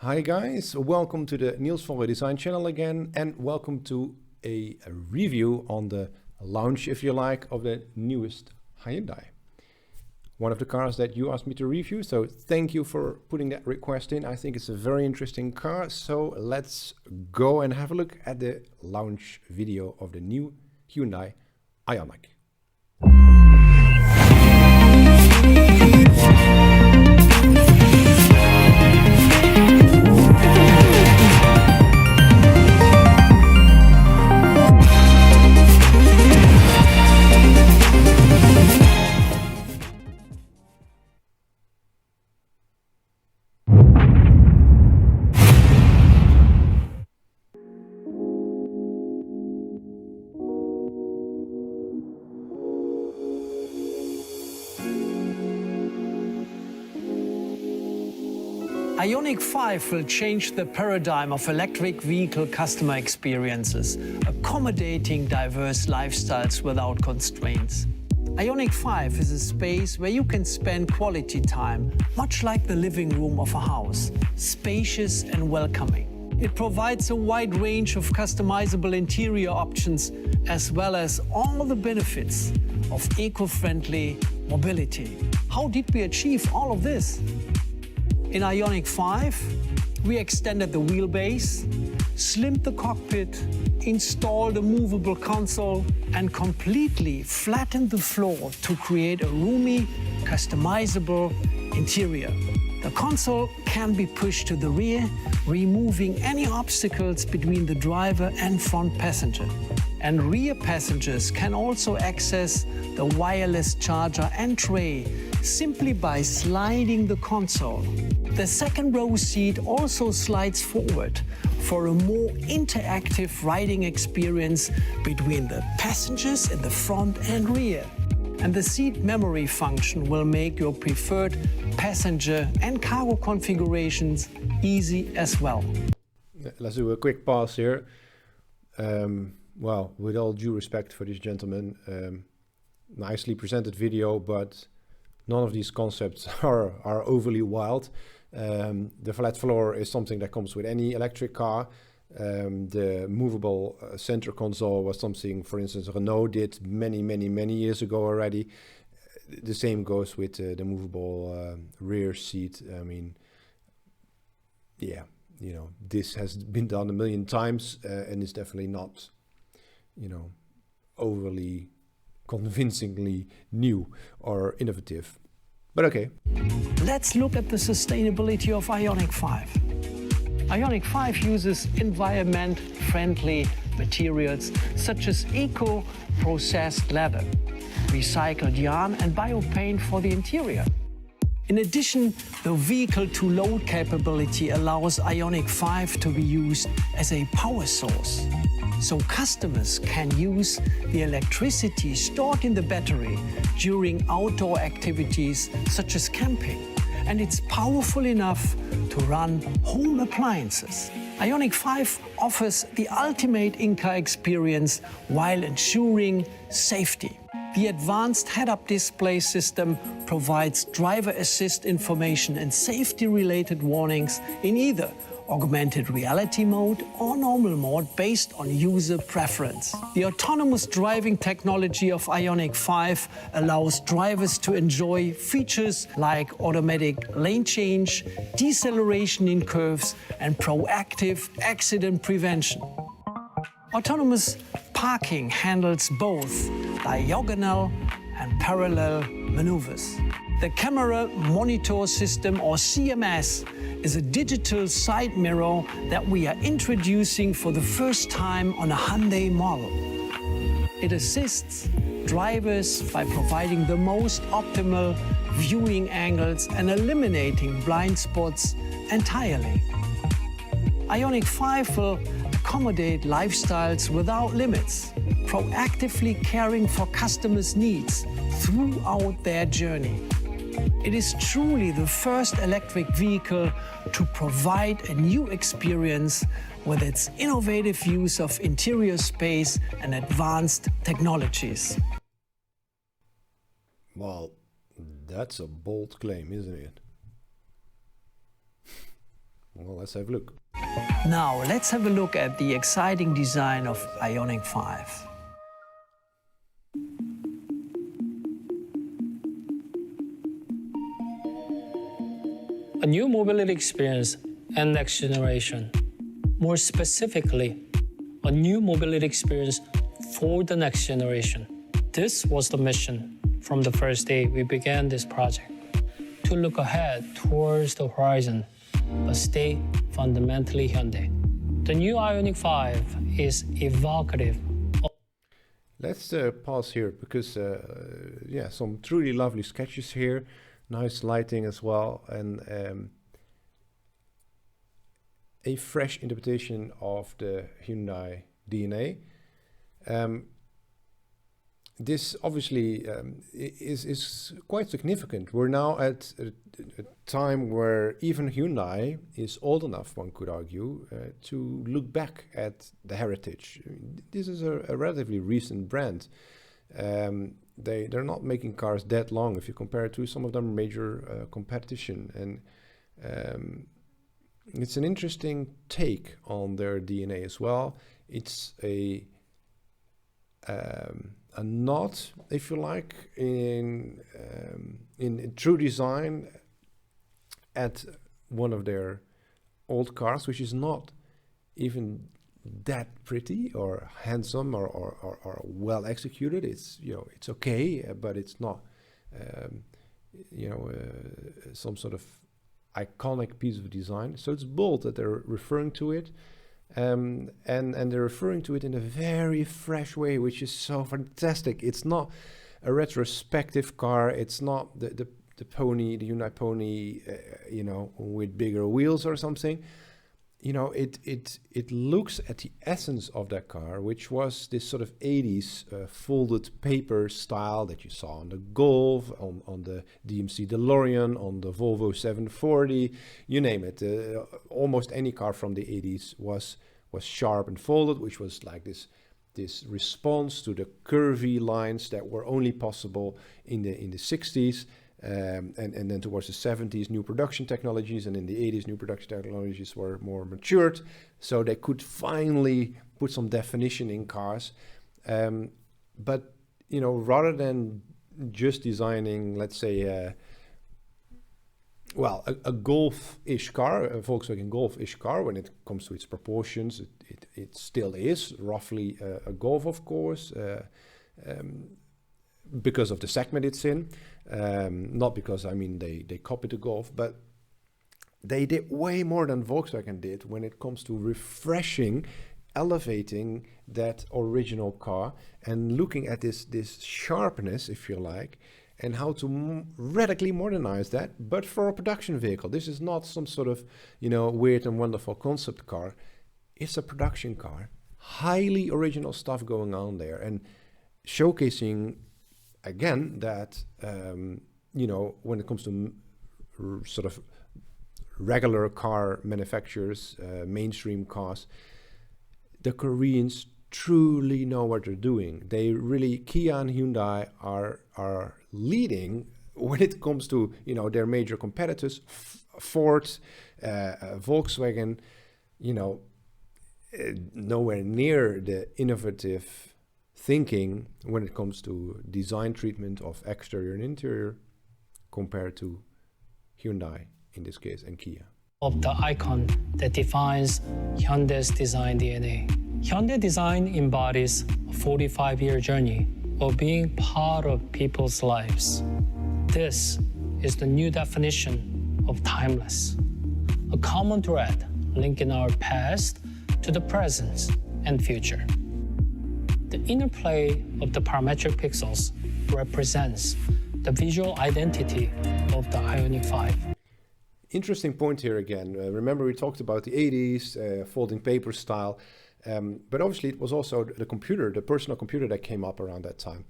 Hi guys, welcome to the Niels van Roij Design channel again, and welcome to a review on the launch, if you like, of the newest Hyundai. One of the cars that you asked me to review, so thank you for putting that request in. I think it's a very interesting car, so let's go and have a look at the launch video of the new Hyundai IONIQ. Ioniq 5 will change the paradigm of electric vehicle customer experiences, accommodating diverse lifestyles without constraints. Ioniq 5 is a space where you can spend quality time, much like the living room of a house, spacious and welcoming. It provides a wide range of customizable interior options, as well as all the benefits of eco-friendly mobility. How did we achieve all of this? In Ioniq 5, we extended the wheelbase, slimmed the cockpit, installed a movable console, and completely flattened the floor to create a roomy, customizable interior. The console can be pushed to the rear, removing any obstacles between the driver and front passenger. And rear passengers can also access the wireless charger and tray simply by sliding the console. The second row seat also slides forward for a more interactive riding experience between the passengers in the front and rear. And the seat memory function will make your preferred passenger and cargo configurations easy as well. Let's do a quick pause here. Well, with all due respect for this gentleman, nicely presented video, but none of these concepts are overly wild. The flat floor is something that comes with any electric car. The movable center console was something, for instance, Renault did many years ago already. The same goes with the movable rear seat. I mean, yeah, you know, this has been done a million times and it's definitely not, you know, overly convincingly new or innovative. But okay. Let's look at the sustainability of Ioniq 5. Ioniq 5 uses environment-friendly materials such as eco-processed leather, recycled yarn and biopaint for the interior. In addition, the vehicle-to-load capability allows Ioniq 5 to be used as a power source. So customers can use the electricity stored in the battery during outdoor activities such as camping. And it's powerful enough to run home appliances. Ioniq 5 offers the ultimate in-car experience while ensuring safety. The advanced head-up display system provides driver assist information and safety-related warnings in either augmented reality mode or normal mode based on user preference. The autonomous driving technology of Ioniq 5 allows drivers to enjoy features like automatic lane change, deceleration in curves, and proactive accident prevention. Autonomous parking handles both diagonal and parallel maneuvers. The camera monitor system, or CMS, is a digital side mirror that we are introducing for the first time on a Hyundai model. It assists drivers by providing the most optimal viewing angles and eliminating blind spots entirely. Ioniq 5 will accommodate lifestyles without limits, proactively caring for customers' needs throughout their journey. It is truly the first electric vehicle to provide a new experience with its innovative use of interior space and advanced technologies. Well, that's a bold claim, isn't it? Well, let's have a look. Now, let's have a look at the exciting design of IONIQ 5. A new mobility experience and next generation. More specifically, a new mobility experience for the next generation. This was the mission from the first day we began this project. To look ahead towards the horizon, but stay fundamentally Hyundai. The new IONIQ 5 is evocative. Let's pause here because, yeah, some truly lovely sketches here. Nice lighting as well, and a fresh interpretation of the Hyundai DNA. This obviously is quite significant. We're now at a time where even Hyundai is old enough, one could argue, to look back at the heritage. This is a relatively recent brand. They're not making cars that long if you compare it to some of their major competition, and it's an interesting take on their DNA as well. It's a nod, if you like, in true design at one of their old cars, which is not even that pretty or handsome or well executed. It's, you know, it's okay, but it's not some sort of iconic piece of design. So it's bold that they're referring to it, and they're referring to it in a very fresh way, which is so fantastic. It's not a retrospective car. It's not the pony, the Hyundai Pony, with bigger wheels or something. You know, it looks at the essence of that car, which was this sort of 80s folded paper style that you saw on the Golf, on the DMC DeLorean, on the Volvo 740, you name it. Almost any car from the 80s was sharp and folded, which was like this response to the curvy lines that were only possible in the 60s. And then towards the 70s, new production technologies, and in the 80s, new production technologies were more matured, so they could finally put some definition in cars. But, you know, rather than just designing, let's say, a Golf-ish car, a Volkswagen Golf-ish car, when it comes to its proportions, it still is roughly a Golf, of course, because of the segment it's in. Not because, I mean, they copied the Golf, but they did way more than Volkswagen did when it comes to refreshing, elevating that original car and looking at this sharpness, if you like, and how to radically modernize that, but for a production vehicle. This is not some sort of, weird and wonderful concept car. It's a production car, highly original stuff going on there, and showcasing again that when it comes to sort of regular car manufacturers, mainstream cars, the Koreans truly know what they're doing. They really, Kia and Hyundai are leading when it comes to their major competitors. Ford, Volkswagen, nowhere near the innovative thinking when it comes to design treatment of exterior and interior compared to Hyundai in this case and Kia. Of the icon that defines Hyundai's design DNA. Hyundai Design embodies a 45-year journey of being part of people's lives. This is the new definition of timeless, a common thread linking our past to the present and future. The interplay of the parametric pixels represents the visual identity of the IONIQ 5. Interesting point here again. Remember we talked about the 80s, folding paper style, but obviously it was also the computer, the personal computer that came up around that time.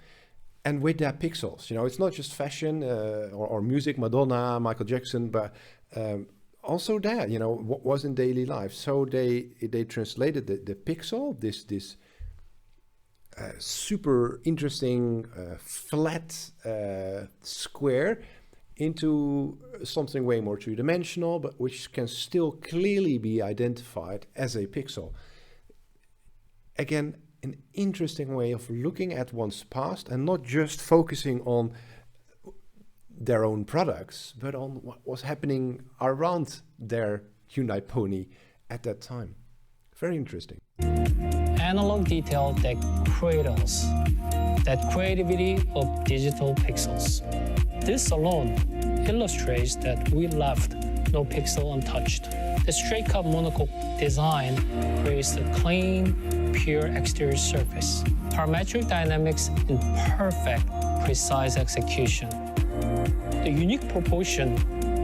And with that pixels, it's not just fashion or music, Madonna, Michael Jackson, but also that, what was in daily life. So they translated the pixel, this super interesting flat square, into something way more three-dimensional, but which can still clearly be identified as a pixel. Again, an interesting way of looking at one's past and not just focusing on their own products, but on what was happening around their Hyundai Pony at that time. Very interesting. Analog detail that cradles that creativity of digital pixels. This alone illustrates that we left no pixel untouched. The straight-cut monocoque design creates a clean, pure exterior surface. Parametric dynamics in perfect, precise execution. The unique proportion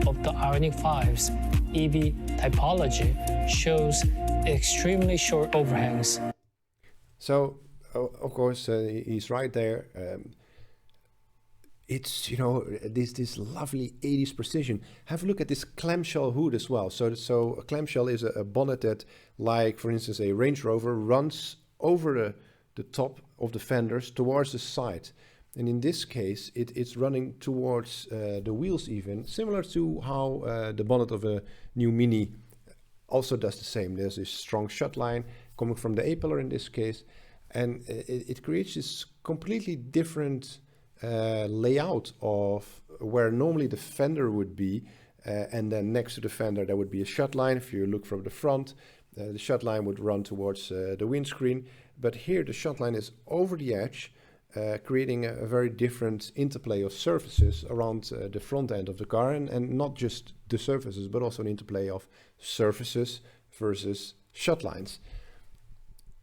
of the IONIQ 5's EV typology shows extremely short overhangs. So, of course, he's right there. It's, you know, this lovely 80s precision. Have a look at this clamshell hood as well. So a clamshell is a bonnet that, like, for instance, a Range Rover runs over the top of the fenders towards the side. And in this case, it's running towards the wheels even, similar to how the bonnet of a new Mini also does the same. There's this strong shut line coming from the A-pillar in this case, and it creates this completely different layout of where normally the fender would be, and then next to the fender there would be a shut line. If you look from the front, the shut line would run towards the windscreen, but here the shut line is over the edge, creating a very different interplay of surfaces around the front end of the car, and not just the surfaces, but also an interplay of surfaces versus shut lines.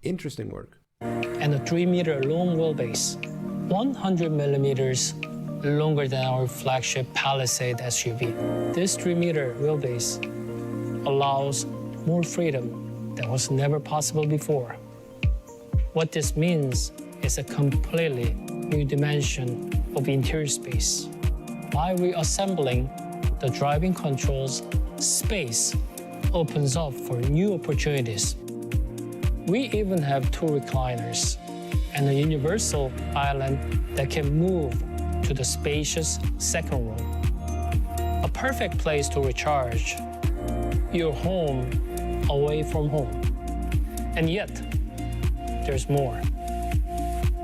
Interesting work. And a 3-meter long wheelbase, 100 millimeters longer than our flagship Palisade SUV. This 3-meter wheelbase allows more freedom that was never possible before. What this means is a completely new dimension of interior space. By reassembling the driving controls, space opens up for new opportunities. We even have 2 recliners and a universal island that can move to the spacious second row. A perfect place to recharge your home away from home. And yet, there's more.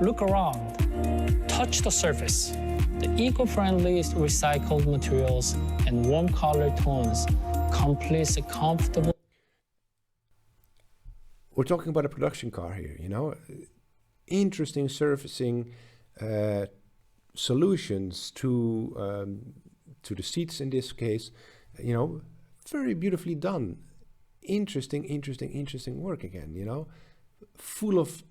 Look around, touch the surface. The eco-friendly recycled materials and warm color tones completes a comfortable. We're talking about a production car here, you know. Interesting surfacing solutions to the seats in this case, you know, very beautifully done. Interesting work again, you know, full of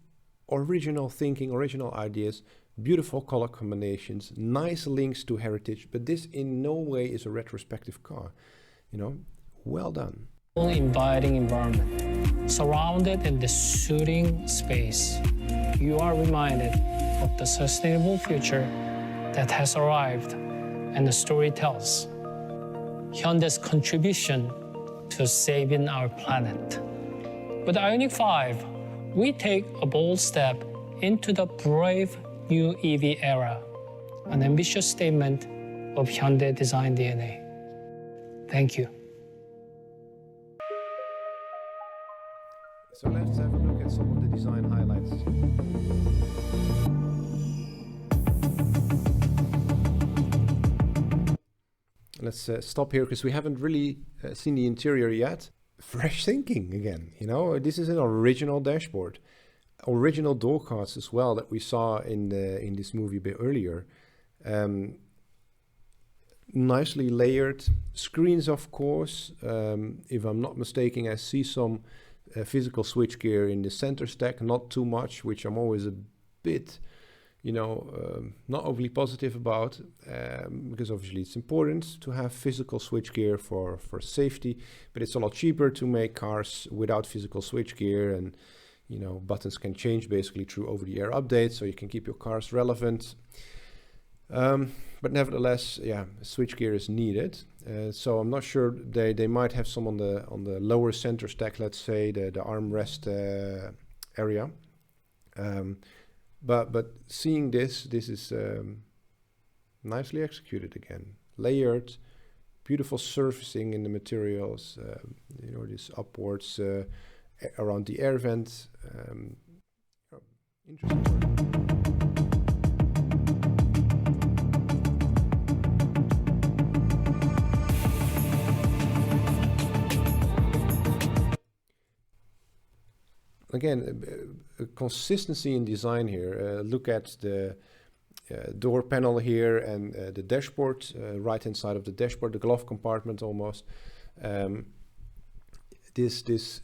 original thinking, original ideas, beautiful color combinations, nice links to heritage, but this in no way is a retrospective car, you know. Well done. Inviting environment. Surrounded in the soothing space, you are reminded of the sustainable future that has arrived, and the story tells Hyundai's contribution to saving our planet. With the IONIQ 5, we take a bold step into the brave new EV era, an ambitious statement of Hyundai design DNA. Thank you. So let's have a look at some of the design highlights. Let's stop here because we haven't really seen the interior yet. Fresh thinking again, you know. This is an original dashboard, original door cards as well that we saw in this movie a bit earlier. Nicely layered screens, of course. If I'm not mistaken, I see some physical switchgear in the center stack, not too much, which I'm always a bit, you know, not overly positive about, because obviously it's important to have physical switchgear for safety, but it's a lot cheaper to make cars without physical switchgear, and, you know, buttons can change basically through over-the-air updates, so you can keep your cars relevant. But nevertheless, yeah, switchgear is needed. So I'm not sure, they might have some on the lower center stack, let's say the armrest area. But seeing this is nicely executed again. layered, beautiful surfacing in the materials, you know, this upwards around the air vent. Interesting. Again, consistency in design here. Look at the door panel here and the dashboard, right hand side of the dashboard, the glove compartment almost. This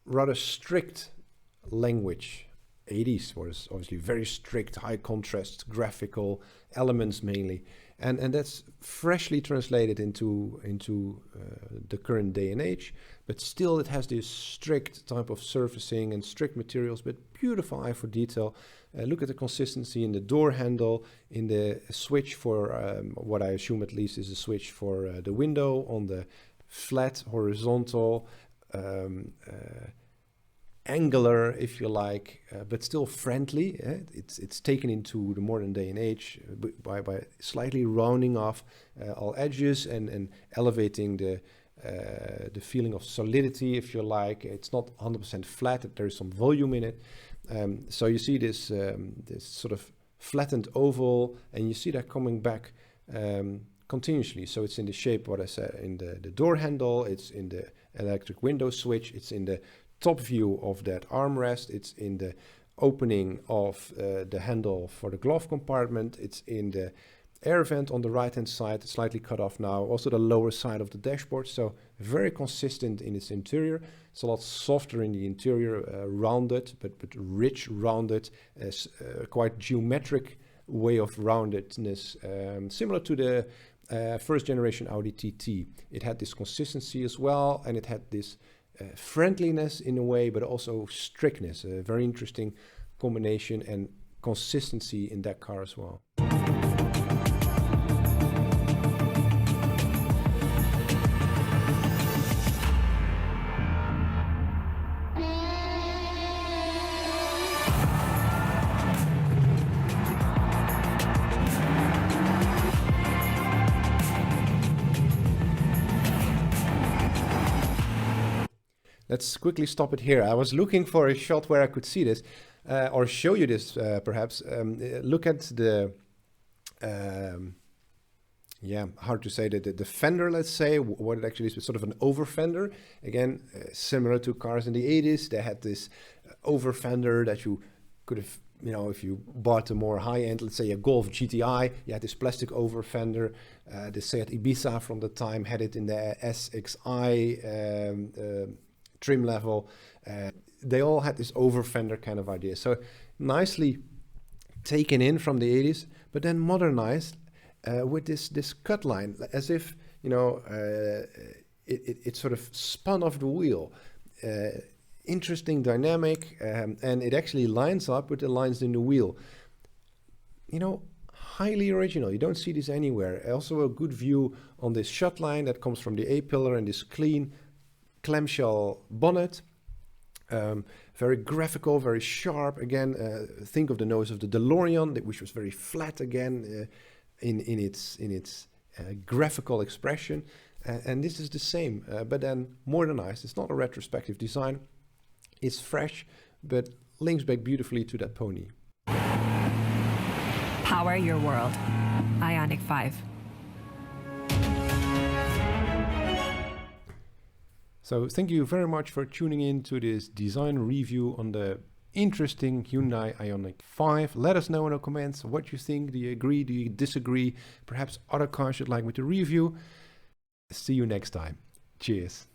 rather strict language. 80s was obviously very strict, high contrast, graphical elements mainly, and that's freshly translated into the current day and age. But still, it has this strict type of surfacing and strict materials, but beautiful eye for detail. Look at the consistency in the door handle, in the switch for what I assume at least is a switch for the window on the flat horizontal. Angular, if you like, but still friendly. It's taken into the modern day and age by slightly rounding off all edges and elevating the feeling of solidity, if you like. It's not 100% flat. There is some volume in it. So you see this this sort of flattened oval, and you see that coming back continuously. So it's in the shape, what I said, in the door handle. It's in the electric window switch. It's in the top view of that armrest. It's in the opening of the handle for the glove compartment. It's in the air vent on the right hand side, slightly cut off now. Also the lower side of the dashboard. So very consistent in its interior. It's a lot softer in the interior, rounded, but rich, rounded, quite geometric way of roundedness, similar to the first generation Audi TT. It had this consistency as well, and it had this friendliness in a way, but also strictness. A very interesting combination and consistency in that car as well. Let's quickly stop it here. I was looking for a shot where I could see this, or show you this perhaps. Look at the, hard to say, the fender, let's say, what it actually is, sort of an over fender. Again, similar to cars in the 80s, they had this over fender that you could have, you know, if you bought a more high-end, let's say a Golf GTI, you had this plastic over fender. The Seat Ibiza from the time had it in the SXI trim level. They all had this over fender kind of idea. So nicely taken in from the 80s, but then modernized with this cut line, as if, you know, it sort of spun off the wheel. Interesting dynamic, and it actually lines up with the lines in the wheel. You know, highly original. You don't see this anywhere. Also a good view on this shut line that comes from the A-pillar and this clean clamshell bonnet. Very graphical, very sharp. Again, think of the nose of the DeLorean, which was very flat again in its graphical expression. And this is the same, but then modernized. It's not a retrospective design. It's fresh, but links back beautifully to that pony. Power your world. Ioniq 5. So thank you very much for tuning in to this design review on the interesting Hyundai IONIQ 5. Let us know in the comments what you think. Do you agree? Do you disagree? Perhaps other cars you'd like me to review. See you next time. Cheers.